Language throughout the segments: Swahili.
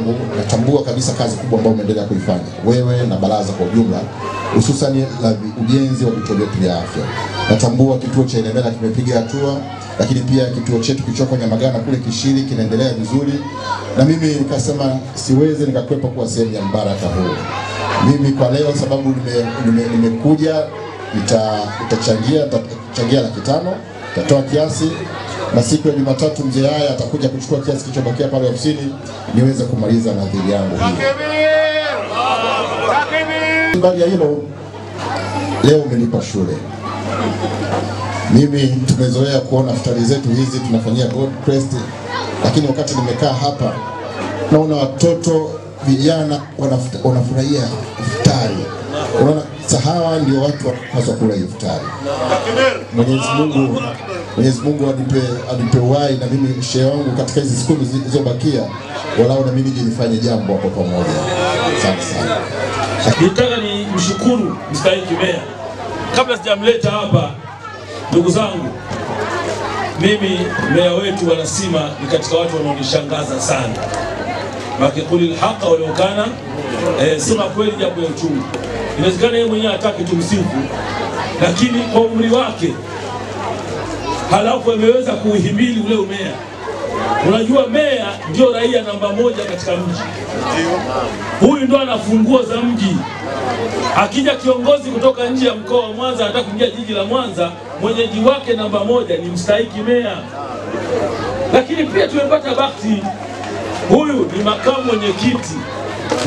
yangu, natambua kabisa kazi kubwa ambayo umeendelea kuifanya wewe na baraza kwa ujumla, hususan la ujenzi wa vituo vyetu vya afya. Natambua kituo cha Ilemela kimepiga hatua, lakini pia kituo chetu kilichoko Nyamagana kule Kishiri kinaendelea vizuri, na mimi nikasema siwezi nikakwepa kuwa sehemu ya mbaraka huu. Mimi kwa leo sababu nimekuja nitachangia 500,000, nitatoa kiasi, na siku ya Jumatatu mzee haya atakuja kuchukua kiasi kilichobakia pale ofisini niweze kumaliza nadhiri yangu hii. Baada ya hilo, leo umenipa shule. Mimi tumezoea kuona futari zetu hizi tunafanyia God Crest, lakini wakati nimekaa hapa naona watoto vijana wanafurahia futari. Unaona, hawa ndio watu wanapaswa kula futari. Mwenyezi Mungu anipe uhai na mimi shehe wangu katika hizi siku zilizobakia, walau na mimi nifanye jambo hapo pamoja. Asante sana. Nataka ni mshukuru mstahiki meya. Kabla sijamleta hapa, ndugu zangu, mimi meya wetu wanasema ni katika watu wanaonishangaza sana. Makikuli haka waliokana sema kweli jambo ya uchungu. Inawezekana yeye mwenyewe hataki tumsifu, lakini kwa umri wake halafu ameweza kuhimili ule umea. Unajua meya ndio raia namba 1 katika mji. Huyu ndo anafungua za mji. Akija kiongozi kutoka nje ya mkoa wa Mwanza anataka kuingia jiji la Mwanza, mwenyeji wake namba 1 ni mstahiki meya. Lakini pia tumepata bahati, huyu ni makamu mwenyekiti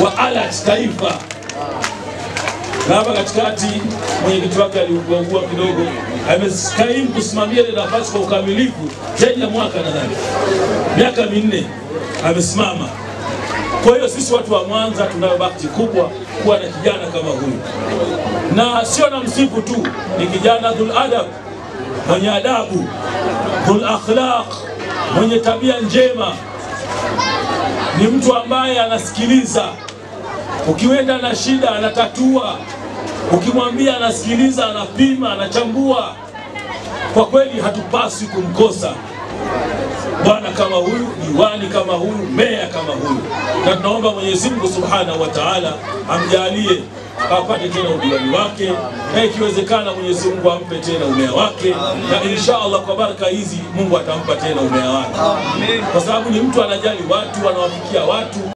wa ALAT taifa. Na hapa katikati mwenyekiti wake aliugua kidogo, ameskaimu kusimamia ile nafasi kwa ukamilifu zaidi ya mwaka, nadhani miaka 4 amesimama. Kwa hiyo sisi watu wa Mwanza tunayo bahati kubwa kuwa na kijana kama huyu, na sio na msifu tu, ni kijana dhul adab, mwenye adabu, dhul akhlaq, mwenye tabia njema, ni mtu ambaye anasikiliza. Ukiwenda na shida anatatua, ukimwambia anasikiliza, anapima, anachambua. Kwa kweli hatupaswi kumkosa bwana kama huyu, diwani kama huyu, meya kama huyu, na tunaomba Mwenyezi Mungu Subhanahu wa Ta'ala amjalie apate tena udiwani wake, na ikiwezekana Mwenyezi Mungu ampe tena umea wake, na inshallah kwa baraka hizi Mungu atampa tena umea wake, kwa sababu ni mtu anajali watu, anawafikia watu.